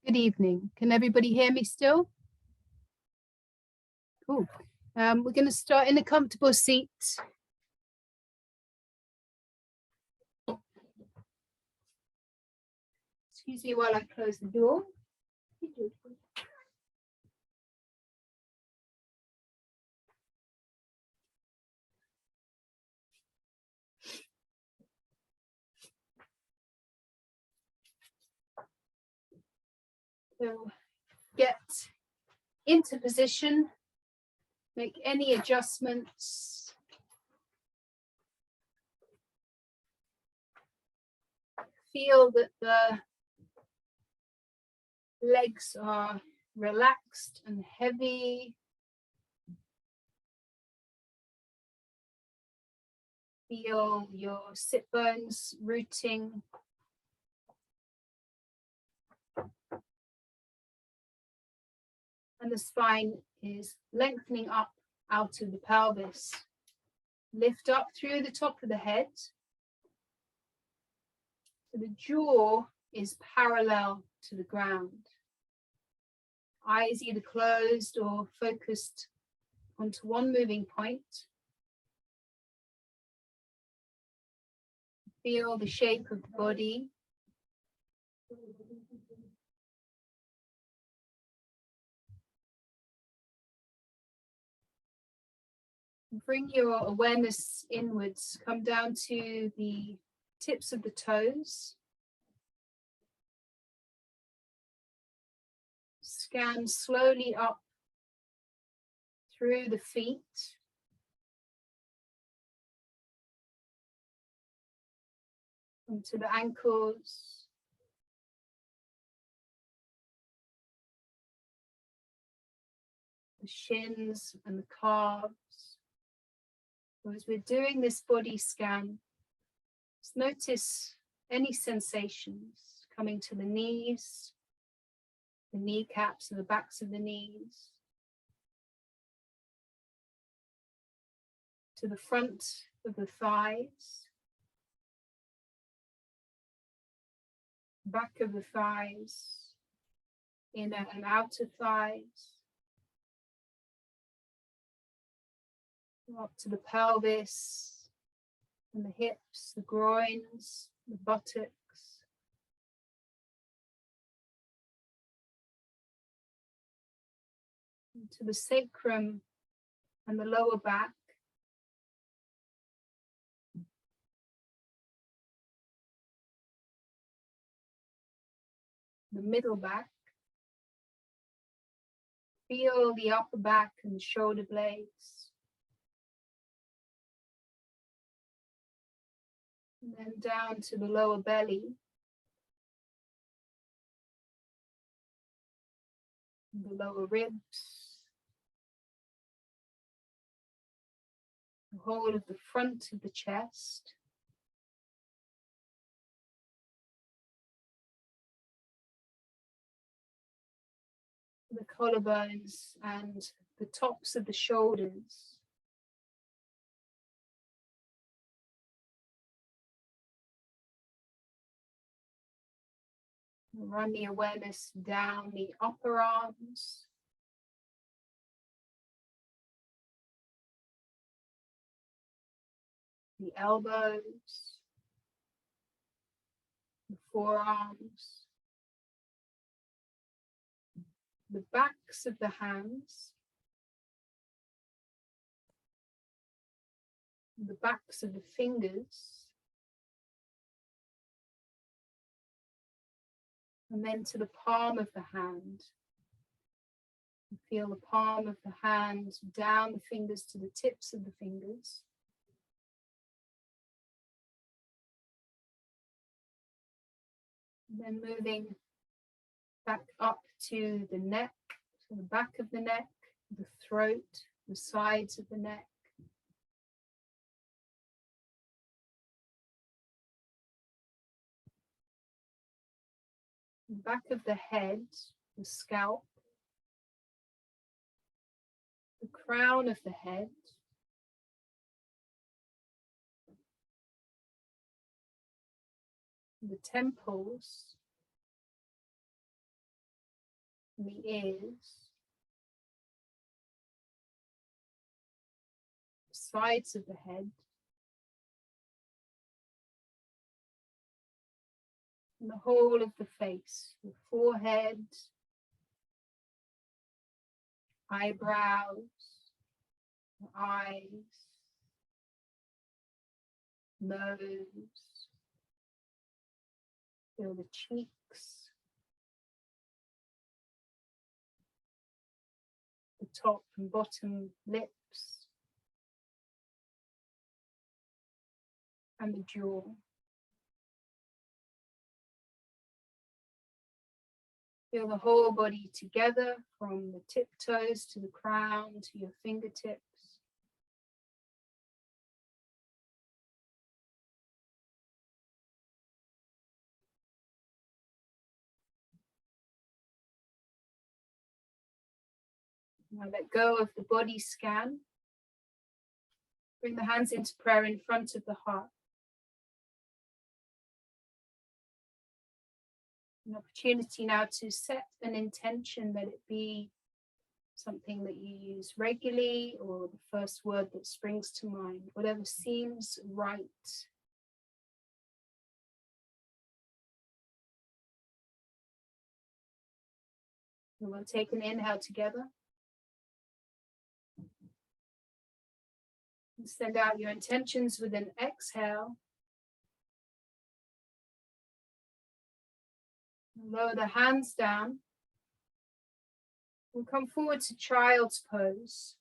Good evening. Can everybody hear me still? Cool. We're going to start in a comfortable seat. Excuse me while I close the door. So get into position, make any adjustments. Feel that the legs are relaxed and heavy. Feel your sit bones rooting. And the spine is lengthening up out of the pelvis. Lift up through the top of the head. So the jaw is parallel to the ground. Eyes either closed or focused onto one moving point. Feel the shape of the body. Bring your awareness inwards. Come down to the tips of the toes. Scan slowly up through the feet. Onto the ankles. The shins and the calves. So as we're doing this body scan, just notice any sensations coming to the knees, the kneecaps and the backs of the knees, to the front of the thighs, back of the thighs, inner and outer thighs, up to the pelvis and the hips, the groins, the buttocks. To the sacrum and the lower back. The middle back. Feel the upper back and the shoulder blades. And then down to the lower belly. The lower ribs. The whole of the front of the chest. The collarbones and the tops of the shoulders. Run the awareness down the upper arms. The elbows. The forearms. The backs of the hands. The backs of the fingers. And then to the palm of the hand. You feel the palm of the hand down the fingers to the tips of the fingers. And then moving back up to the neck, to the back of the neck, the throat, the sides of the neck. The back of the head, the scalp, the crown of the head, the temples, and the ears, the sides of the head, and the whole of the face, the forehead, eyebrows, the eyes, nose, feel the cheeks, the top and bottom lips, and the jaw. Feel the whole body together from the tiptoes to the crown to your fingertips. Now let go of the body scan. Bring the hands into prayer in front of the heart. An opportunity now to set an intention, let it be something that you use regularly or the first word that springs to mind, whatever seems right. And we'll take an inhale together. And send out your intentions with an exhale. Lower the hands down. And come forward to child's pose.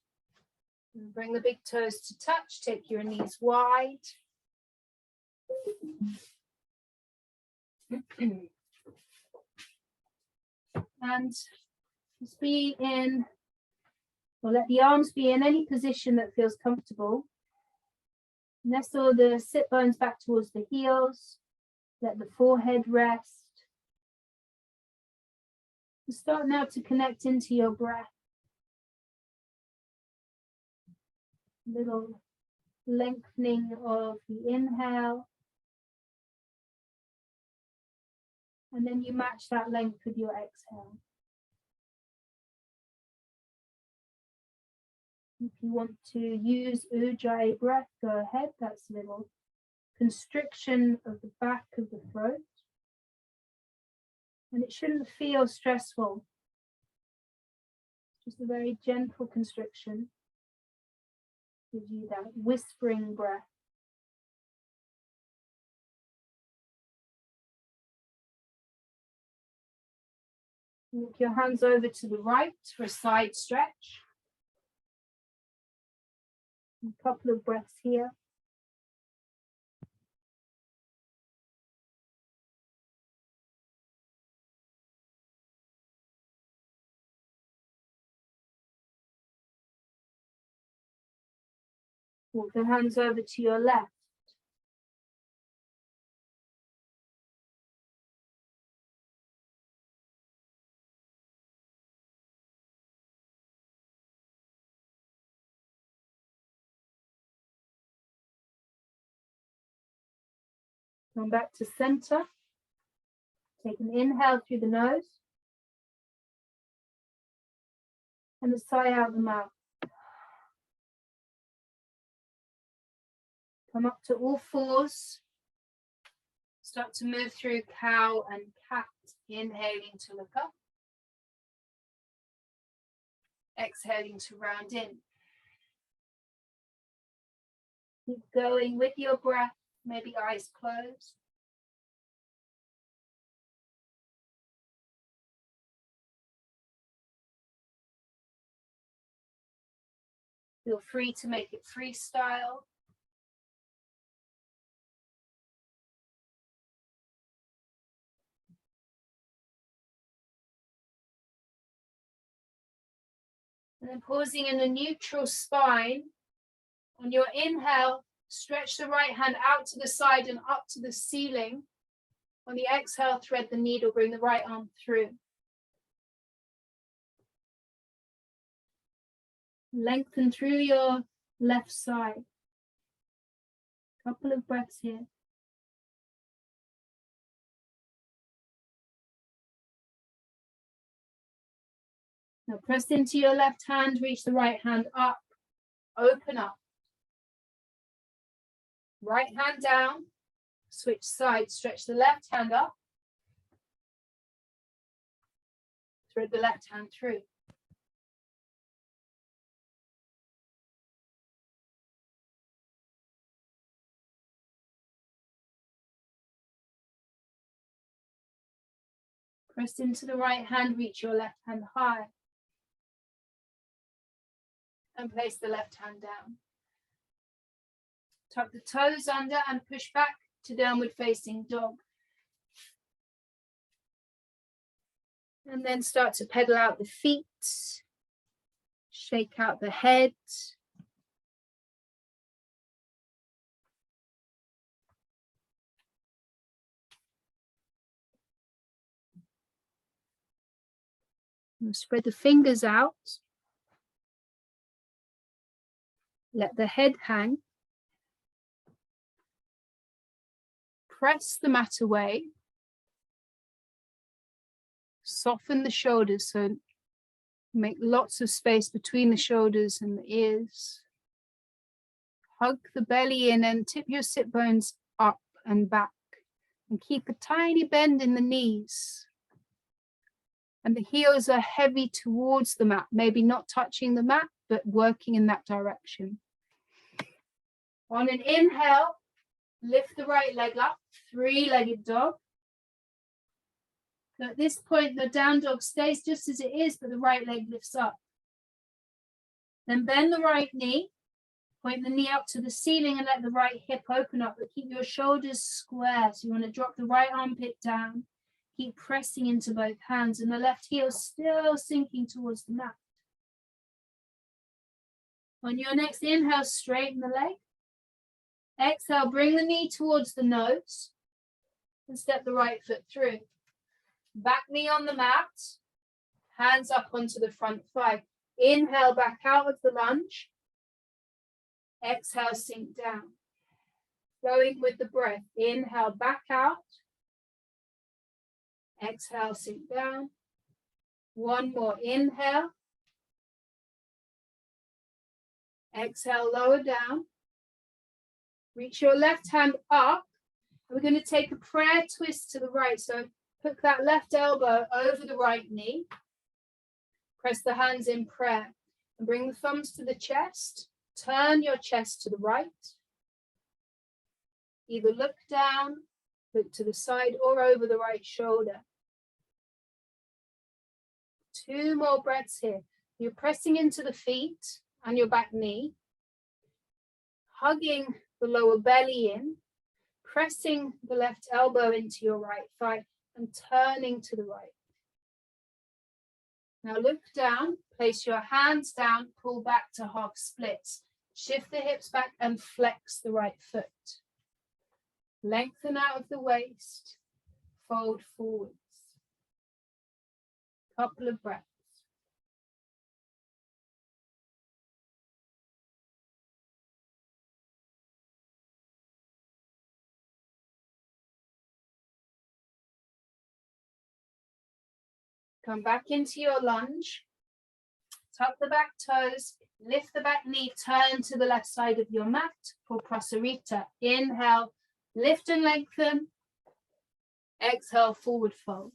And bring the big toes to touch. Take your knees wide. And just be in, or let the arms be in any position that feels comfortable. Nestle the sit bones back towards the heels. Let the forehead rest. Start now to connect into your breath. Little lengthening of the inhale. And then you match that length with your exhale. If you want to use Ujjayi breath, go ahead. That's a little constriction of the back of the throat. And it shouldn't feel stressful. Just a very gentle constriction. Gives you that whispering breath. Walk your hands over to the right for a side stretch. A couple of breaths here. Walk the hands over to your left. Come back to center. Take an inhale through the nose. And a sigh out the mouth. Come up to all fours. Start to move through cow and cat. Inhaling to look up. Exhaling to round in. Keep going with your breath. Maybe eyes closed. Feel free to make it freestyle. And then pausing in a neutral spine. On your inhale, stretch the right hand out to the side and up to the ceiling. On the exhale, thread the needle, bring the right arm through. Lengthen through your left side. Couple of breaths here. Now press into your left hand, reach the right hand up, open up. Right hand down, switch sides, stretch the left hand up, thread the left hand through. Press into the right hand, reach your left hand high. And place the left hand down. Tuck the toes under and push back to downward facing dog. And then start to pedal out the feet. Shake out the head. And spread the fingers out. Let the head hang. Press the mat away. Soften the shoulders, so make lots of space between the shoulders and the ears. Hug the belly in and tip your sit bones up and back. And keep a tiny bend in the knees. And the heels are heavy towards the mat, maybe not touching the mat, but working in that direction. On an inhale, lift the right leg up, three-legged dog. So at this point, the down dog stays just as it is, but the right leg lifts up. Then bend the right knee, point the knee up to the ceiling and let the right hip open up, but keep your shoulders square. So you want to drop the right armpit down, keep pressing into both hands, and the left heel still sinking towards the mat. On your next inhale, straighten the leg. Exhale, bring the knee towards the nose and step the right foot through. Back knee on the mat, hands up onto the front thigh. Inhale back out of the lunge. Exhale, sink down. Flowing with the breath. Inhale back out. Exhale, sink down. One more inhale. Exhale, lower down. Reach your left hand up. We're going to take a prayer twist to the right. So hook that left elbow over the right knee. Press the hands in prayer. And bring the thumbs to the chest. Turn your chest to the right. Either look down, look to the side, or over the right shoulder. 2 more breaths here. You're pressing into the feet and your back knee. Hugging the lower belly in, pressing the left elbow into your right thigh and turning to the right. Now look down, place your hands down, pull back to half splits. Shift the hips back and flex the right foot. Lengthen out of the waist, fold forwards. Couple of breaths. Come back into your lunge. Tuck the back toes, lift the back knee, turn to the left side of your mat for Prasarita. Inhale, lift and lengthen. Exhale, forward fold.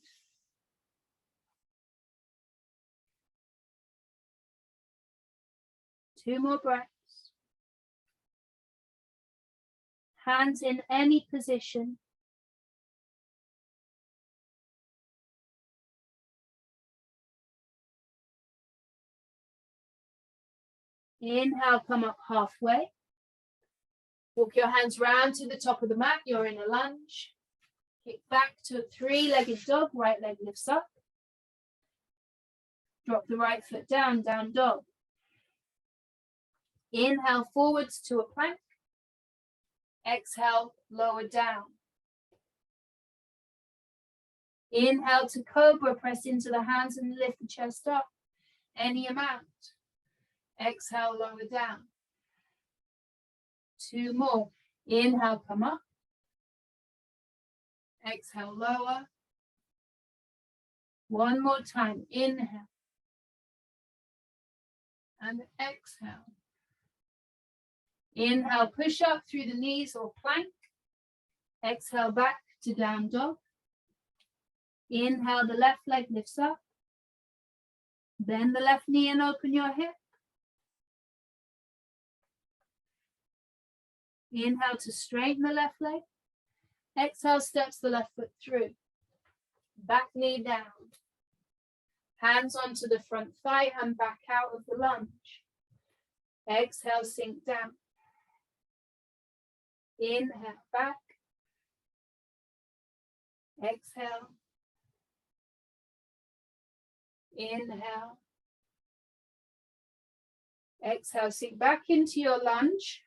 Two more breaths. Hands in any position. Inhale, come up halfway. Walk your hands round to the top of the mat. You're in a lunge. Kick back to a three-legged dog. Right leg lifts up. Drop the right foot down, down dog. Inhale forwards to a plank. Exhale, lower down. Inhale to cobra. Press into the hands and lift the chest up. Any amount. Exhale, lower down. 2 more. Inhale, come up. Exhale, lower. 1 more time. Inhale. And exhale. Inhale, push up through the knees or plank. Exhale, back to down dog. Inhale, the left leg lifts up. Bend the left knee and open your hip. Inhale to straighten the left leg. Exhale, steps the left foot through. Back knee down. Hands onto the front thigh and back out of the lunge. Exhale, sink down. Inhale, back. Exhale. Inhale. Exhale, sink back into your lunge.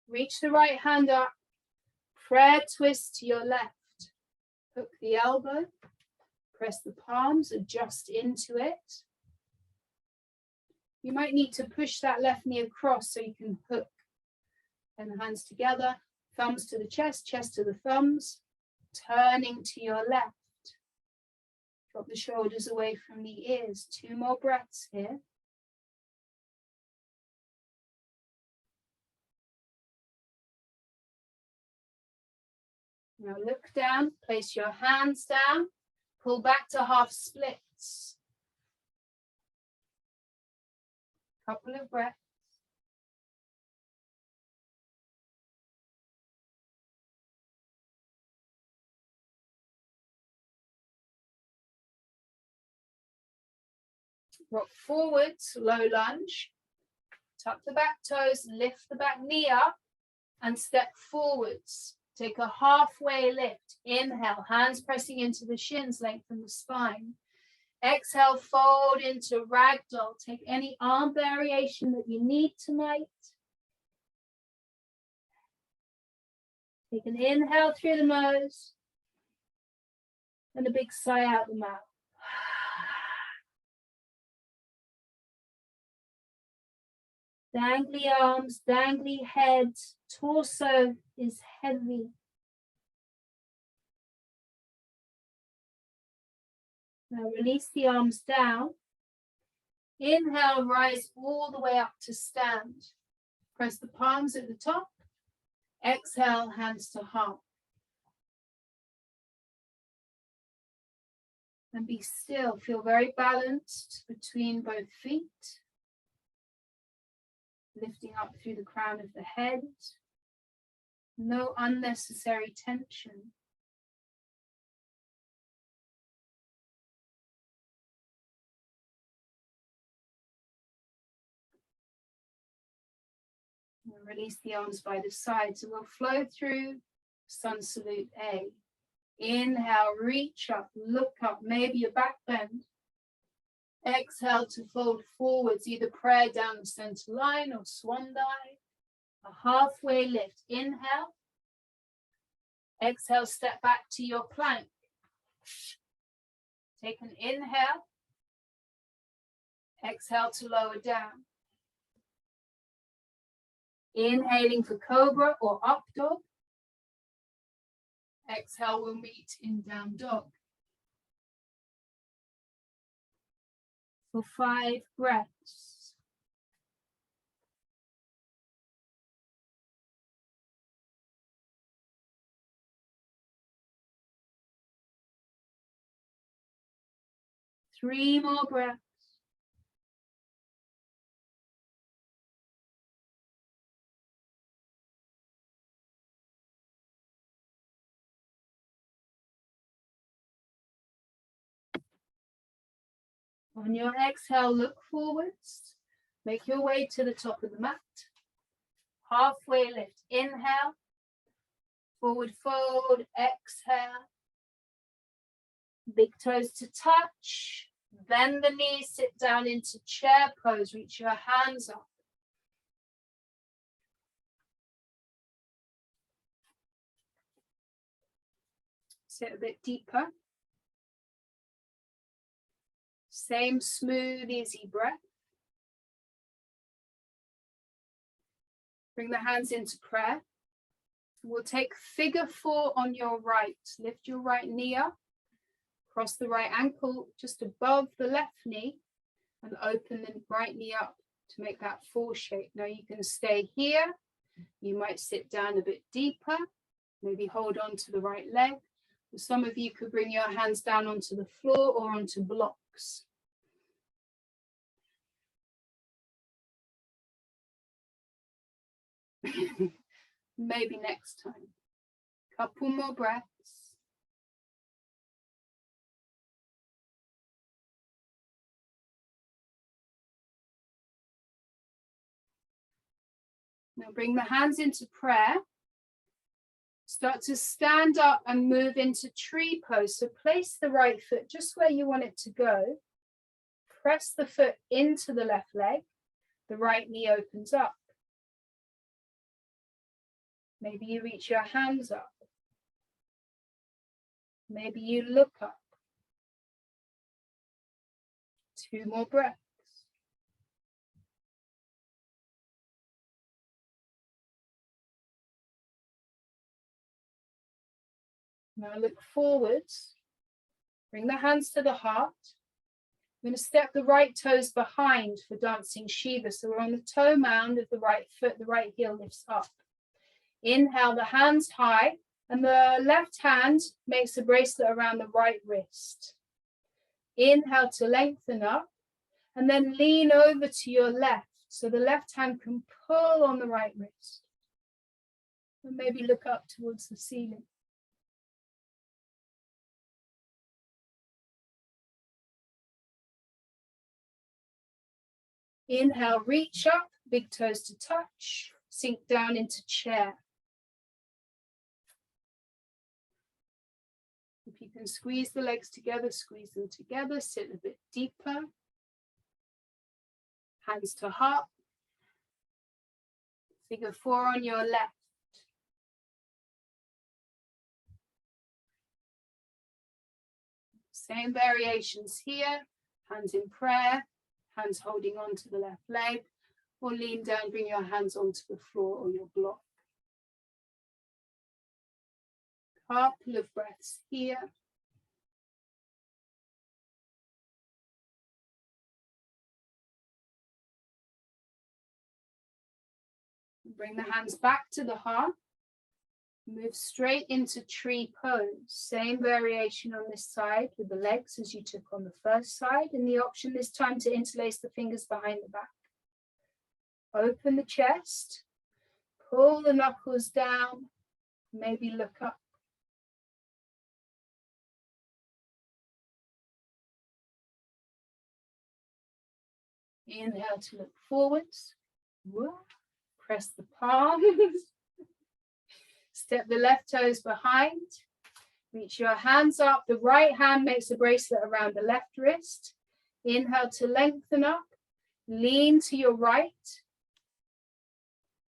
Reach the right hand up. Prayer twist to your left. Hook the elbow. Press the palms, adjust into it. You might need to push that left knee across so you can hook. And the hands together, thumbs to the chest, chest to the thumbs, turning to your left. Drop the shoulders away from the ears. 2 more breaths here. Now look down, place your hands down, pull back to half splits. Couple of breaths. Rock forwards, low lunge. Tuck the back toes, lift the back knee up and step forwards. Take a halfway lift. Inhale, hands pressing into the shins, lengthen the spine. Exhale, fold into ragdoll. Take any arm variation that you need tonight. Take an inhale through the nose and a big sigh out the mouth. Dangly arms, dangly head, torso is heavy. Now release the arms down. Inhale, rise all the way up to stand. Press the palms at the top. Exhale, hands to heart. And be still, feel very balanced between both feet. Lifting up through the crown of the head. No unnecessary tension. And release the arms by the side. So we'll flow through sun salute A. Inhale, reach up, look up, maybe a back bend. Exhale to fold forwards, either prayer down the center line or swan dive. A halfway lift. Inhale. Exhale, step back to your plank. Take an inhale. Exhale to lower down. Inhaling for cobra or up dog. Exhale, we'll meet in down dog. For 5 breaths. Three more breaths. On your exhale, look forwards. Make your way to the top of the mat. Halfway lift. Inhale. Forward fold. Exhale. Big toes to touch. Bend the knees. Sit down into chair pose. Reach your hands up. Sit a bit deeper. Same smooth, easy breath. Bring the hands into prayer. We'll take figure 4 on your right. Lift your right knee up. Cross the right ankle just above the left knee and open the right knee up to make that full shape. Now you can stay here. You might sit down a bit deeper, maybe hold on to the right leg. Some of you could bring your hands down onto the floor or onto blocks. Maybe next time. Couple more breaths. Now bring the hands into prayer. Start to stand up and move into tree pose. So place the right foot just where you want it to go. Press the foot into the left leg. The right knee opens up. Maybe you reach your hands up. Maybe you look up. 2 more breaths. Now look forwards. Bring the hands to the heart. We're going to step the right toes behind for dancing Shiva. So we're on the toe mound of the right foot, the right heel lifts up. Inhale, the hands high, and the left hand makes a bracelet around the right wrist. Inhale to lengthen up, and then lean over to your left, so the left hand can pull on the right wrist. And maybe look up towards the ceiling. Inhale, reach up, big toes to touch, sink down into chair. If you can squeeze the legs together, squeeze them together, sit a bit deeper. Hands to heart. Figure 4 on your left. Same variations here. Hands in prayer. Hands holding on to the left leg, or lean down, bring your hands onto the floor or your block. Couple of breaths here. Bring the hands back to the heart. Move straight into tree pose. Same variation on this side with the legs as you took on the first side, and the option this time to interlace the fingers behind the back. Open the chest, pull the knuckles down, maybe look up. Inhale to look forwards. Press the palms. Step the left toes behind. Reach your hands up. The right hand makes a bracelet around the left wrist. Inhale to lengthen up. Lean to your right.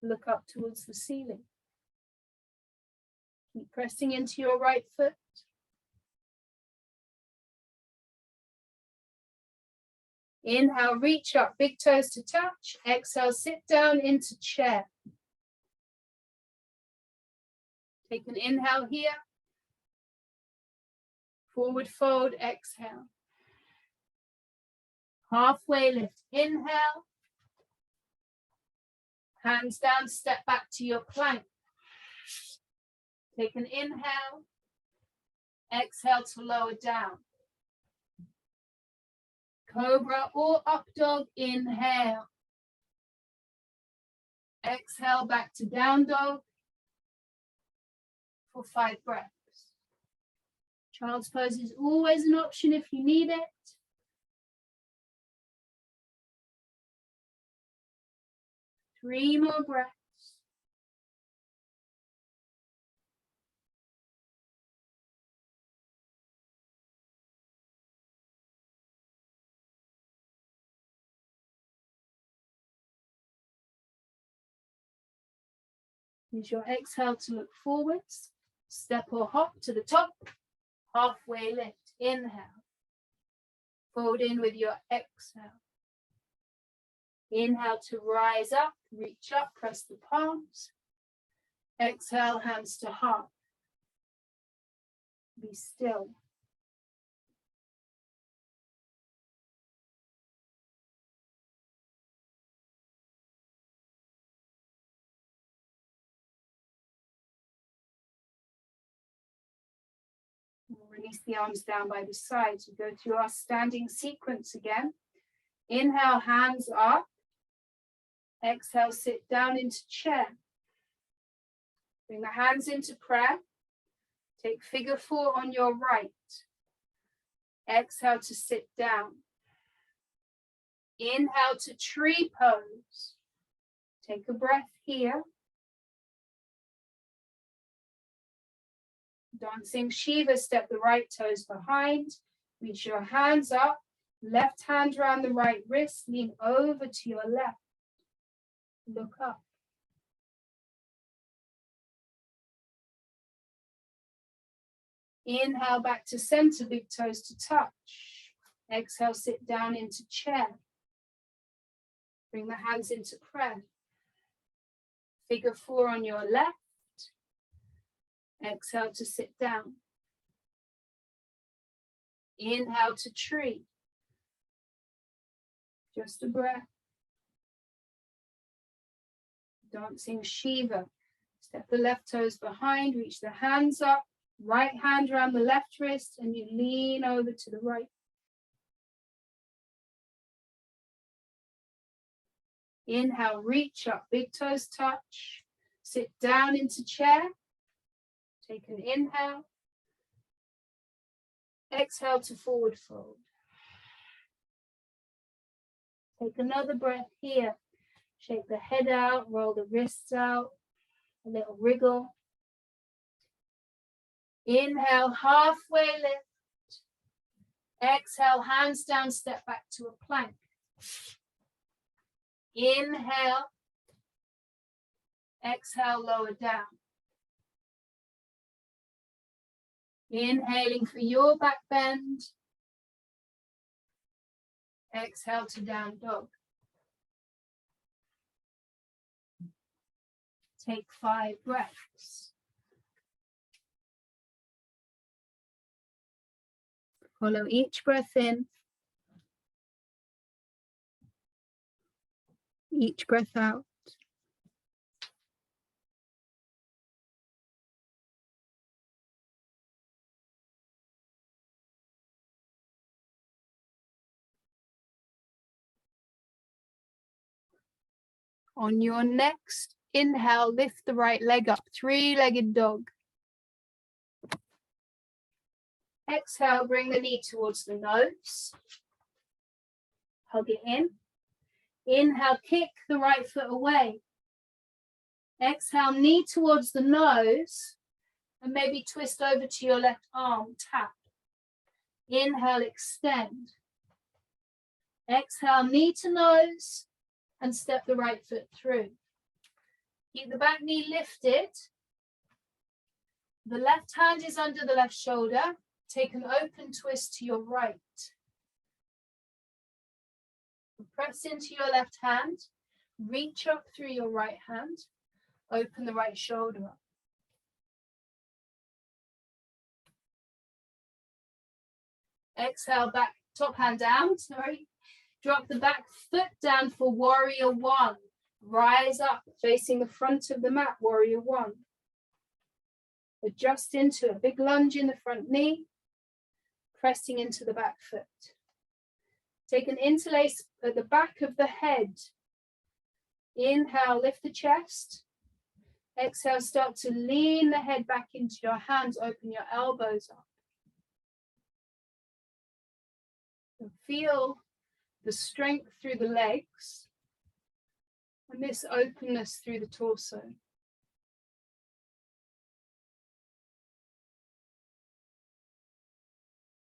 Look up towards the ceiling. Keep pressing into your right foot. Inhale, reach up, big toes to touch. Exhale, sit down into chair. Take an inhale here. Forward fold, exhale. Halfway lift, inhale. Hands down, step back to your plank. Take an inhale. Exhale to lower down. Cobra or up dog, inhale. Exhale back to down dog for 5 breaths. Child's pose is always an option if you need it. Three more breaths. Use your exhale to look forwards. Step or hop to the top. Halfway lift. Inhale. Fold in with your exhale. Inhale to rise up. Reach up. Press the palms. Exhale, hands to heart. Be still. Release the arms down by the sides. We go through our standing sequence again. Inhale, hands up. Exhale, sit down into chair. Bring the hands into prayer. Take figure 4 on your right. Exhale to sit down. Inhale to tree pose. Take a breath here. Dancing Shiva, step the right toes behind. Reach your hands up. Left hand around the right wrist. Lean over to your left. Look up. Inhale back to center, big toes to touch. Exhale, sit down into chair. Bring the hands into prayer. Figure 4 on your left. Exhale to sit down. Inhale to tree. Just a breath. Dancing Shiva. Step the left toes behind, reach the hands up. Right hand around the left wrist, and you lean over to the right. Inhale, reach up, big toes touch. Sit down into chair. Take an inhale. Exhale to forward fold. Take another breath here. Shake the head out, roll the wrists out, a little wriggle. Inhale, halfway lift. Exhale, hands down, step back to a plank. Inhale. Exhale, lower down. Inhaling for your back bend. Exhale to down dog. Take 5 breaths. Follow each breath in, each breath out. On your next inhale, lift the right leg up, 3-legged dog. Exhale, bring the knee towards the nose. Hug it in. Inhale, kick the right foot away. Exhale, knee towards the nose, and maybe twist over to your left arm, tap. Inhale, extend. Exhale, knee to nose, and step the right foot through. Keep the back knee lifted. The left hand is under the left shoulder. Take an open twist to your right. Press into your left hand. Reach up through your right hand. Open the right shoulder up. Exhale, back, top hand down, Drop the back foot down for warrior 1. Rise up, facing the front of the mat, warrior 1. Adjust into a big lunge in the front knee, pressing into the back foot. Take an interlace at the back of the head. Inhale, lift the chest. Exhale, start to lean the head back into your hands, open your elbows up. And feel the strength through the legs and this openness through the torso.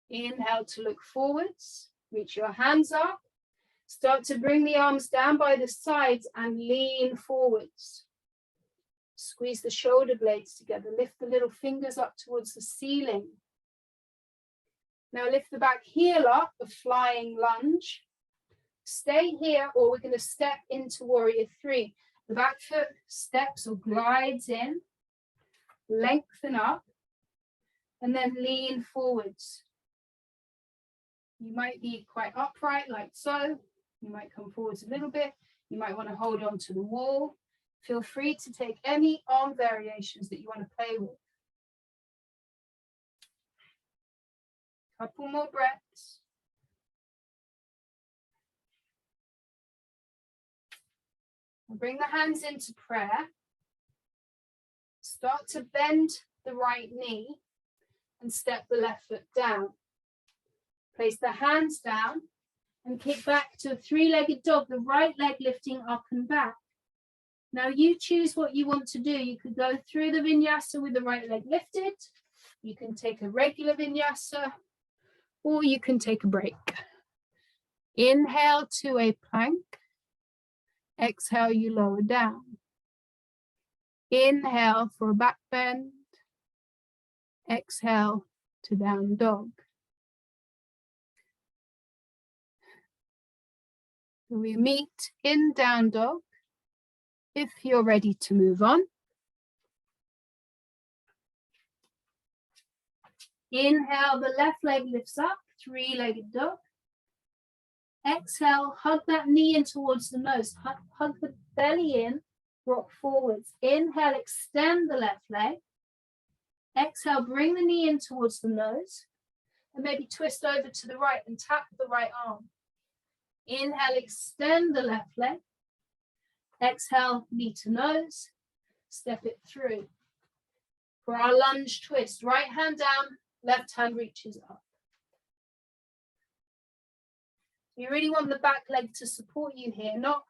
Inhale to look forwards, reach your hands up, start to bring the arms down by the sides and lean forwards. Squeeze the shoulder blades together, lift the little fingers up towards the ceiling. Now lift the back heel up, a flying lunge. Stay here, or we're going to step into warrior 3. The back foot steps or glides in, lengthen up, and then lean forwards. You might be quite upright, like so. You might come forwards a little bit. You might want to hold on to the wall. Feel free to take any arm variations that you want to play with. Couple more breaths. And bring the hands into prayer. Start to bend the right knee and step the left foot down. Place the hands down and kick back to a three-legged dog, the right leg lifting up and back. Now you choose what you want to do. You could go through the vinyasa with the right leg lifted. You can take a regular vinyasa, or you can take a break. Inhale to a plank. Exhale, you lower down. Inhale for a back bend. Exhale to down dog. We meet in down dog if you're ready to move on. Inhale, the left leg lifts up, three-legged dog. Exhale, hug that knee in towards the nose. Hug the belly in, rock forwards. Inhale, extend the left leg. Exhale, bring the knee in towards the nose. And maybe twist over to the right and tap the right arm. Inhale, extend the left leg. Exhale, knee to nose. Step it through. For our lunge twist, right hand down, left hand reaches up. You really want the back leg to support you here, not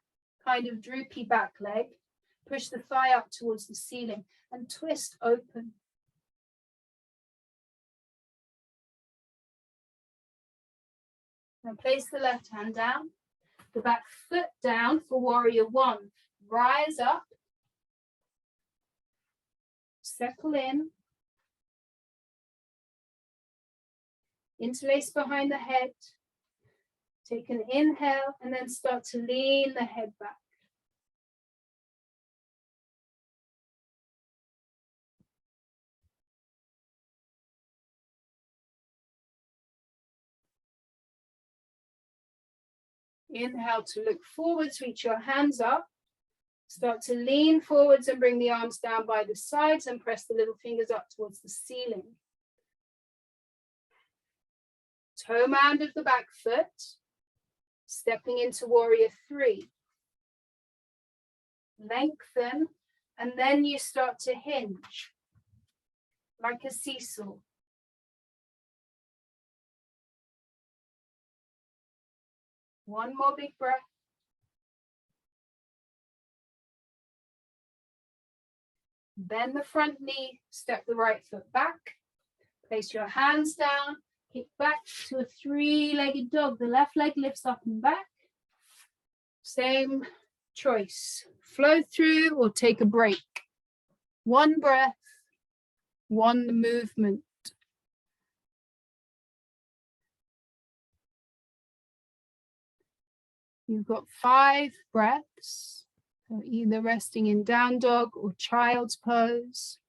kind of droopy back leg. Push the thigh up towards the ceiling and twist open. Now place the left hand down, the back foot down for warrior one. Rise up, settle in, interlace behind the head. Take an inhale and then start to lean the head back. Inhale to look forwards, reach your hands up. Start to lean forwards and bring the arms down by the sides and press the little fingers up towards the ceiling. Toe mound of the back foot. Stepping into warrior three. Lengthen, and then you start to hinge like a seesaw. One more big breath. Bend the front knee, step the right foot back. Place your hands down. Kick back to a three-legged dog. The left leg lifts up and back. Same choice. Flow through or take a break. One breath, one movement. You've got 5 breaths. So either resting in down dog or child's pose.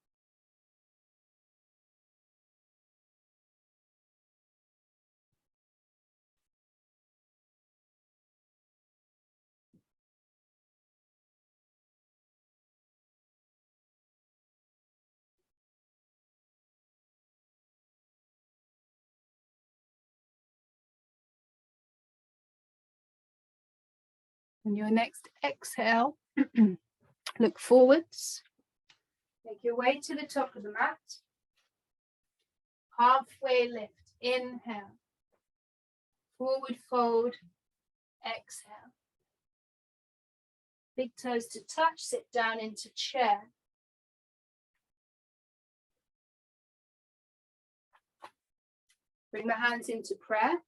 On your next exhale, look forwards. Make your way to the top of the mat. Halfway lift. Inhale. Forward fold. Exhale. Big toes to touch. Sit down into chair. Bring the hands into prayer.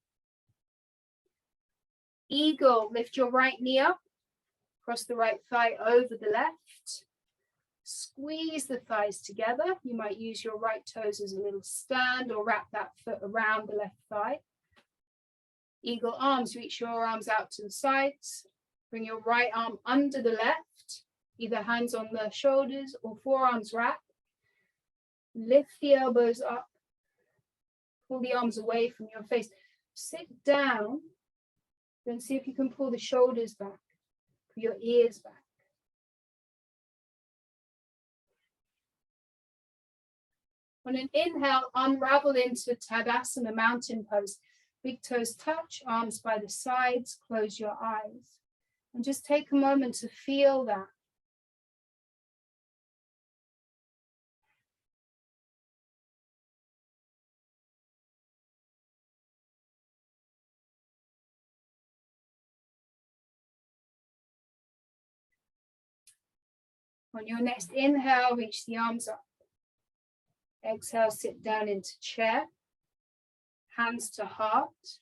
Eagle, lift your right knee up, cross the right thigh over the left. Squeeze the thighs together. You might use your right toes as a little stand or wrap that foot around the left thigh. Eagle arms, reach your arms out to the sides. Bring your right arm under the left, either hands on the shoulders or forearms wrap. Lift the elbows up. Pull the arms away from your face. Sit down. Then see if you can pull the shoulders back, pull your ears back. On an inhale, unravel into Tadasana, mountain pose. Big toes touch, arms by the sides, close your eyes. And just take a moment to feel that. On your next inhale, reach the arms up. Exhale, sit down into chair. Hands to heart.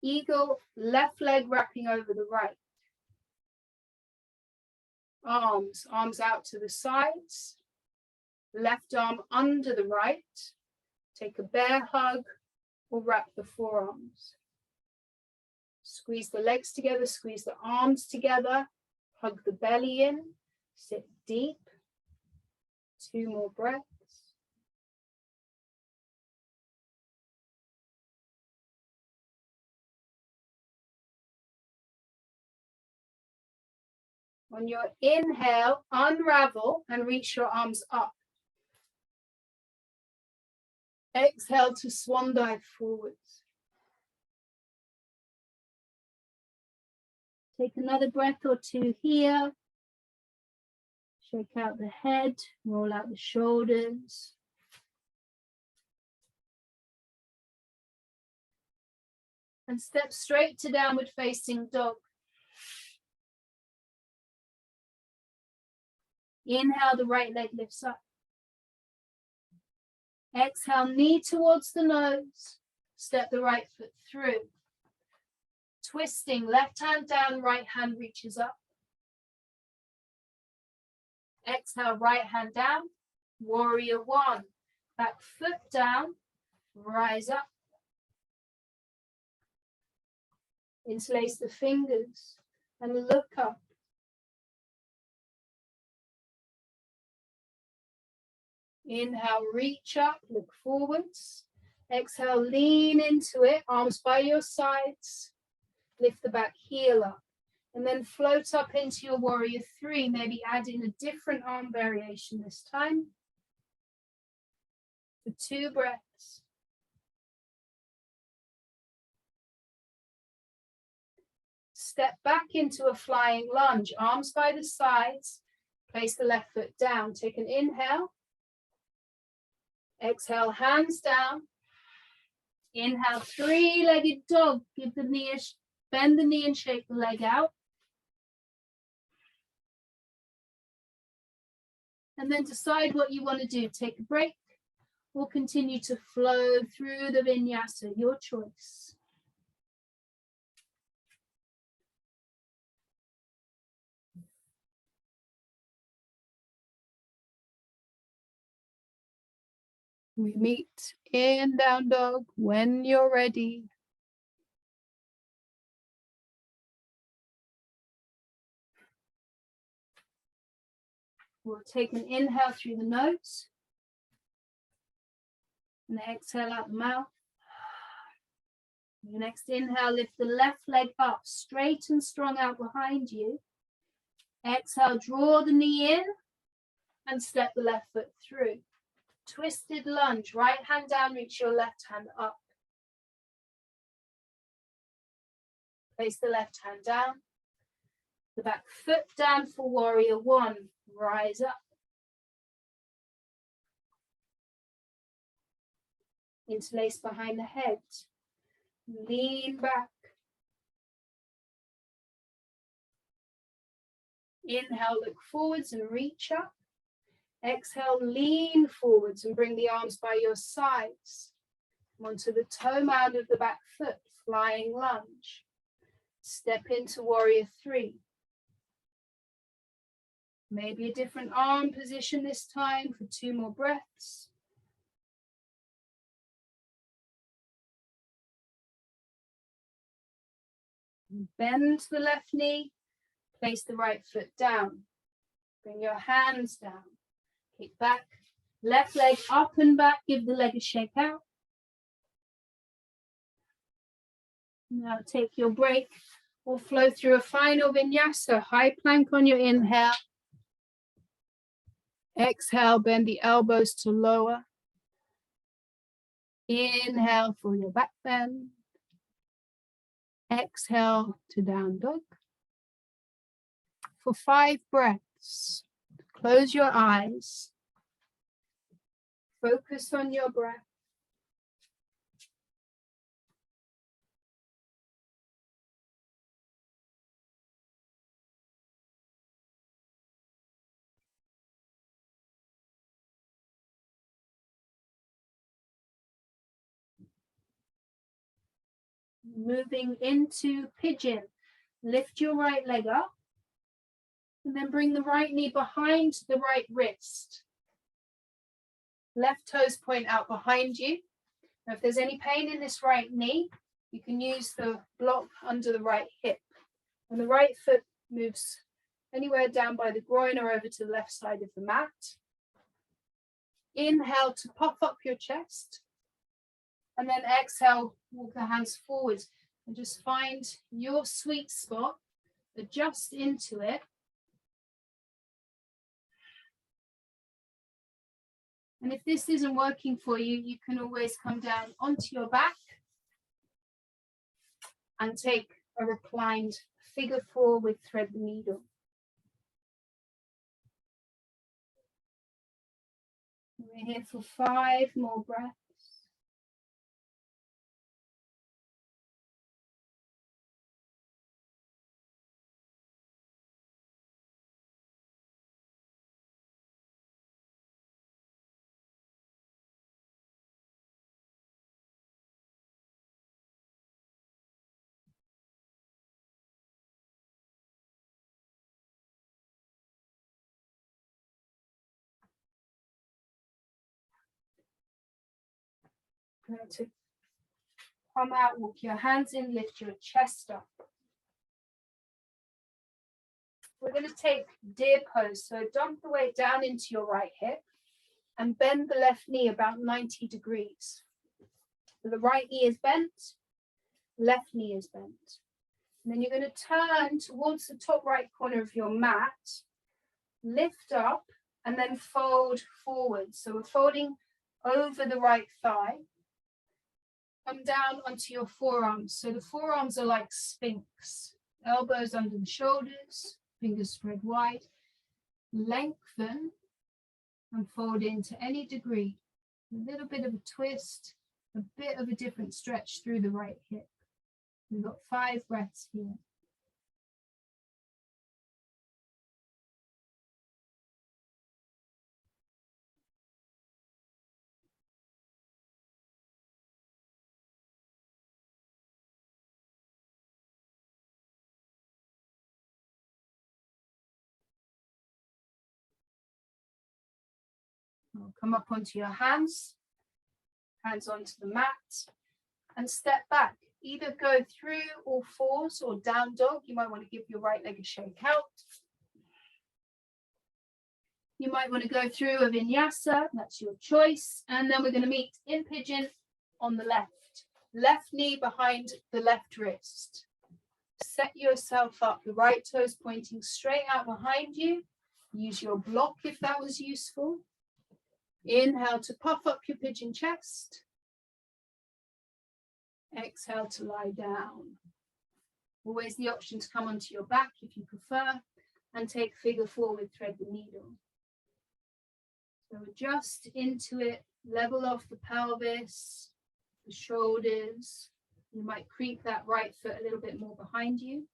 Eagle, left leg wrapping over the right. Arms out to the sides. Left arm under the right. Take a bear hug or wrap the forearms. Squeeze the legs together, squeeze the arms together. Hug the belly in. Sit deep. 2 more breaths. On your inhale, unravel and reach your arms up. Exhale to swan dive forwards. Take another breath or 2 here. Shake out the head, roll out the shoulders. And step straight to downward facing dog. Inhale, the right leg lifts up. Exhale, knee towards the nose. Step the right foot through. Twisting, left hand down, right hand reaches up. Exhale, right hand down, warrior 1. Back foot down, rise up. Interlace the fingers and look up. Inhale, reach up, look forwards. Exhale, lean into it, arms by your sides. Lift the back heel up. And then float up into your warrior 3, maybe add in a different arm variation this time. For 2 breaths. Step back into a flying lunge, arms by the sides. Place the left foot down. Take an inhale. Exhale, hands down. Inhale, 3-legged dog. Give the knee, bend the knee and shake the leg out. And then decide what you want to do. Take a break or continue to flow through the vinyasa, your choice. We meet in down dog when you're ready. We'll take an inhale through the nose and exhale out the mouth. Your next inhale, lift the left leg up, straight and strong out behind you. Exhale, draw the knee in and step the left foot through. Twisted lunge, right hand down, reach your left hand up. Place the left hand down. The back foot down for warrior 1. Rise up. Interlace behind the head. Lean back. Inhale, look forwards and reach up. Exhale, lean forwards and bring the arms by your sides. Onto the toe mound of the back foot, flying lunge. Step into warrior 3. Maybe a different arm position this time for 2 more breaths. Bend the left knee, place the right foot down. Bring your hands down, kick back, left leg up and back, give the leg a shake out. Now take your break or flow through a final vinyasa, high plank on your inhale. Exhale, bend the elbows to lower. Inhale for your back bend. Exhale to down dog. For 5 breaths, close your eyes. Focus on your breath. Moving into pigeon. Lift your right leg up and then bring the right knee behind the right wrist. Left toes point out behind you. Now, if there's any pain in this right knee, you can use the block under the right hip. And the right foot moves anywhere down by the groin or over to the left side of the mat. Inhale to puff up your chest. And then exhale, walk the hands forward and just find your sweet spot. Adjust into it. And if this isn't working for you, you can always come down onto your back and take a reclined figure 4 with thread the needle. We're here for 5 more breaths. Going to come out, walk your hands in, lift your chest up. We're going to take deer pose. So dump the weight down into your right hip and bend the left knee about 90 degrees. So the right knee is bent, left knee is bent. And then you're going to turn towards the top right corner of your mat, lift up, and then fold forward. So we're folding over the right thigh. Come down onto your forearms. So the forearms are like sphinx. Elbows under the shoulders, fingers spread wide. Lengthen and fold into any degree. A little bit of a twist, a bit of a different stretch through the right hip. We've got 5 breaths here. We'll come up onto your hands onto the mat, and step back. Either go through all 4s or down dog. You might want to give your right leg a shake out. You might want to go through a vinyasa, that's your choice. And then we're going to meet in pigeon on the left. Left knee behind the left wrist. Set yourself up, the right toes pointing straight out behind you. Use your block if that was useful. Inhale to puff up your pigeon chest. Exhale to lie down. Always the option to come onto your back if you prefer, and take figure 4 with thread the needle. So adjust into it, level off the pelvis, the shoulders. You might creep that right foot a little bit more behind you.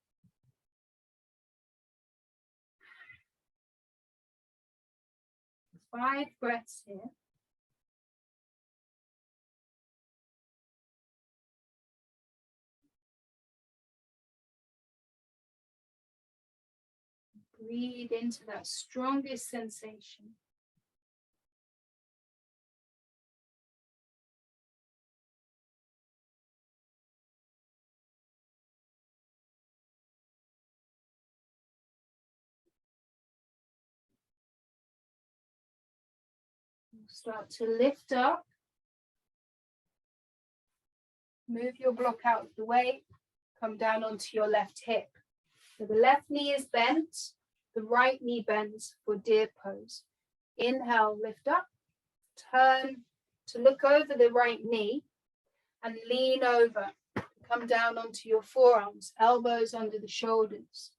Five breaths here. Breathe into that strongest sensation. Start to lift up. Move your block out of the way. Come down onto your left hip. So the left knee is bent. The right knee bends for deer pose. Inhale, lift up. Turn to look over the right knee and lean over. Come down onto your forearms, elbows under the shoulders.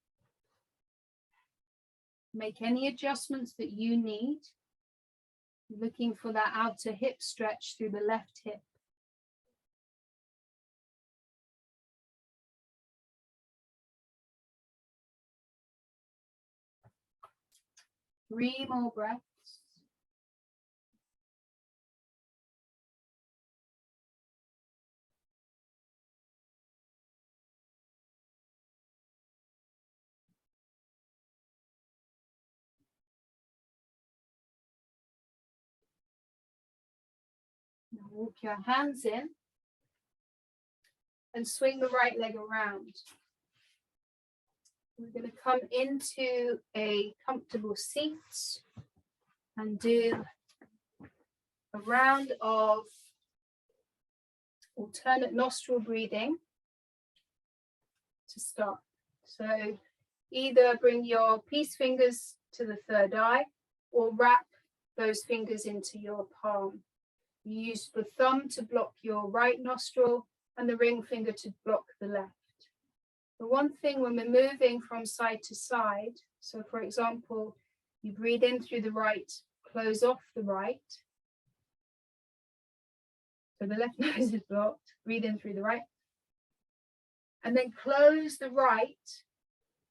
Make any adjustments that you need. Looking for that outer hip stretch through the left hip. Three more breaths. Now walk your hands in and swing the right leg around. We're going to come into a comfortable seat and do a round of alternate nostril breathing to start. So either bring your peace fingers to the third eye or wrap those fingers into your palm. You use the thumb to block your right nostril and the ring finger to block the left. The one thing when we're moving from side to side, so for example, you breathe in through the right, close off the right. So the left nose is blocked, breathe in through the right. And then close the right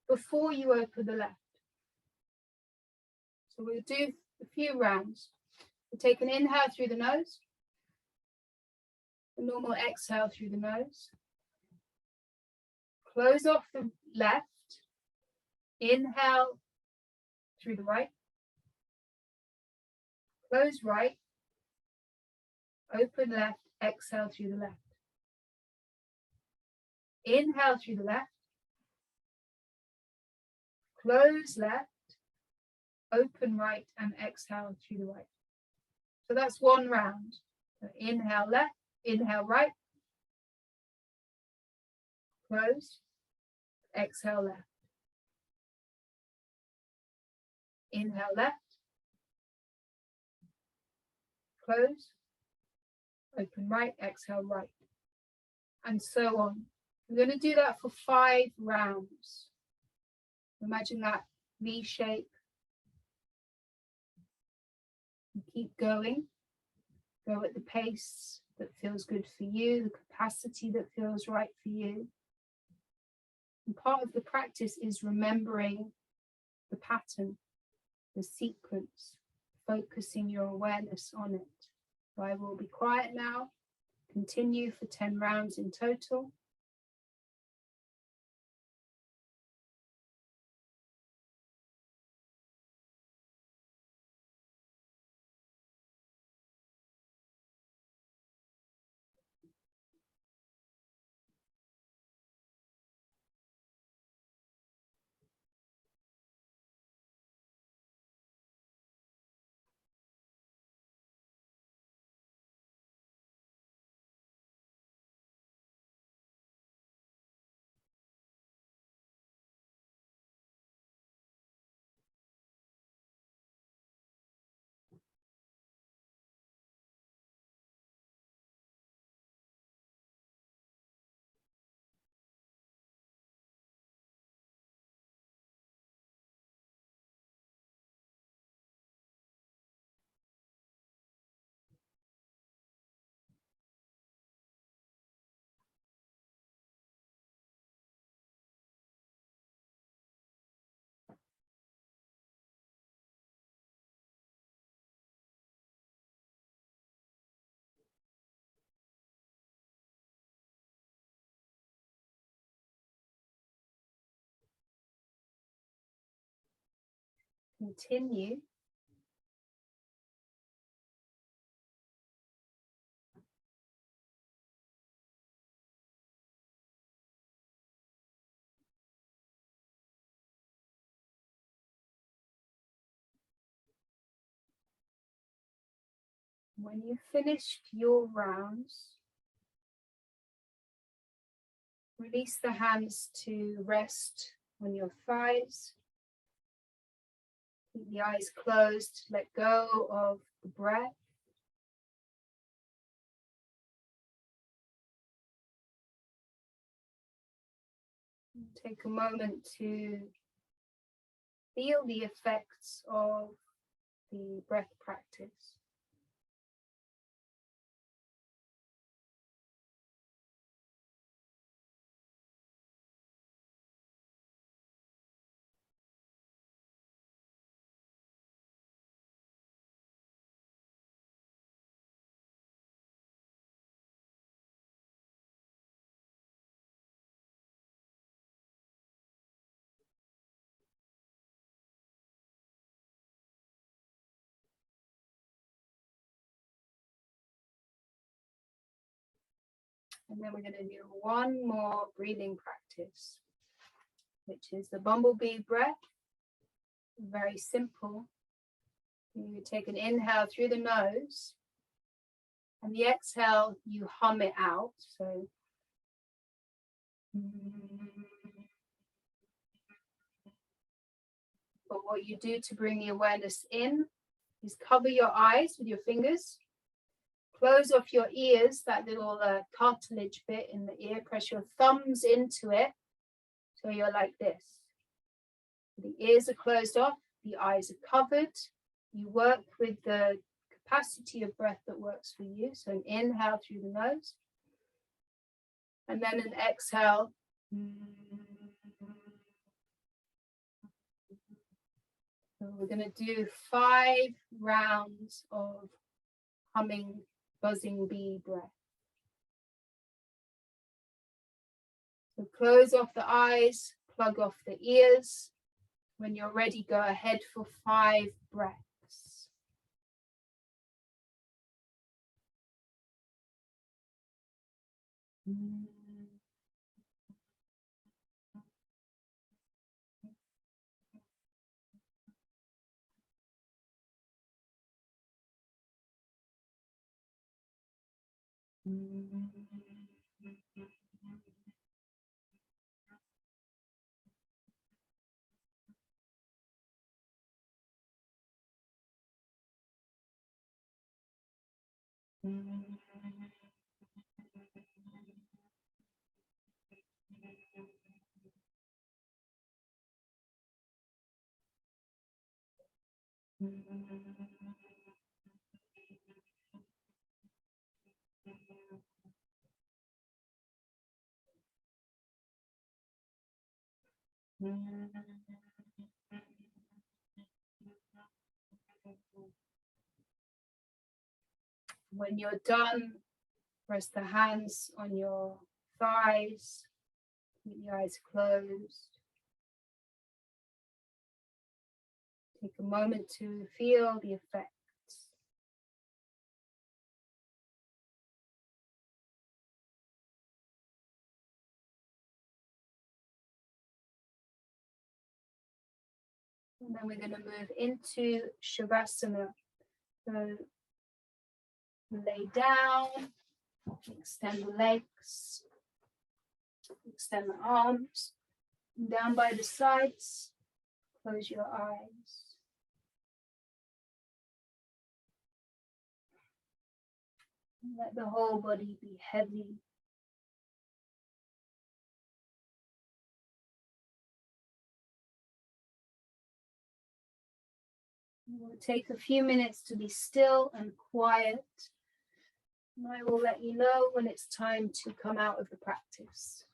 before you open the left. So we'll do a few rounds. We'll take an inhale through the nose, a normal exhale through the nose. Close off the left, inhale through the right, close right, open left, exhale through the left. Inhale through the left, close left, open right, and exhale through the right. So that's one round. So inhale left, inhale right, close, exhale left. Inhale left, close, open right, exhale right, and so on. We're going to do that for 5 rounds. Imagine that V shape. And keep going. Go at the pace that feels good for you, the capacity that feels right for you. And part of the practice is remembering the pattern, the sequence, focusing your awareness on it. So I will be quiet now. Continue for 10 rounds in total. Continue. When you've finished your rounds, release the hands to rest on your thighs. Keep the eyes closed, let go of the breath. Take a moment to feel the effects of the breath practice. And then we're going to do one more breathing practice, which is the bumblebee breath. Very simple. You take an inhale through the nose, and the exhale, you hum it out. So, but what you do to bring the awareness in is cover your eyes with your fingers. Close off your ears, that little cartilage bit in the ear. Press your thumbs into it. So you're like this. The ears are closed off, the eyes are covered. You work with the capacity of breath that works for you. So an inhale through the nose. And then an exhale. So we're going to do 5 rounds of humming, buzzing bee breath. So close off the eyes, plug off the ears. When you're ready, go ahead for 5 breaths. When you're done, rest the hands on your thighs, keep your eyes closed. Take a moment to feel the effects. And then we're going to move into Shavasana. So lay down, extend the legs, extend the arms, down by the sides, close your eyes. Let the whole body be heavy. We'll take a few minutes to be still and quiet. And I will let you know when it's time to come out of the practice.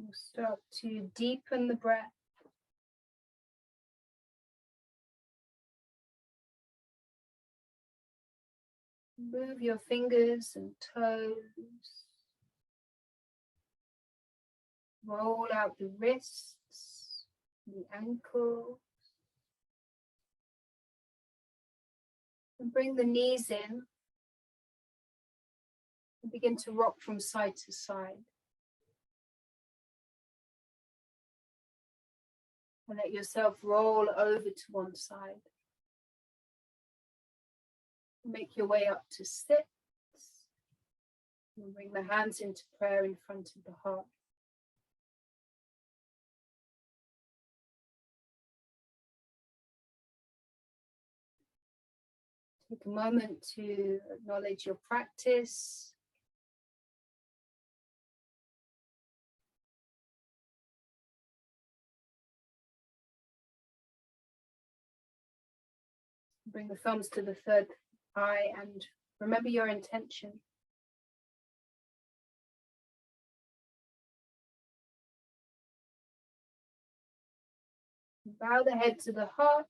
We'll start to deepen the breath. Move your fingers and toes. Roll out the wrists, the ankles. And bring the knees in. And begin to rock from side to side. And let yourself roll over to one side. Make your way up to sit. And bring the hands into prayer in front of the heart. Take a moment to acknowledge your practice. Bring the thumbs to the third eye and remember your intention. Bow the head to the heart.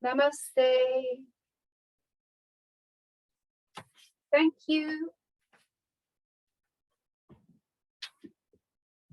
Namaste. Thank you.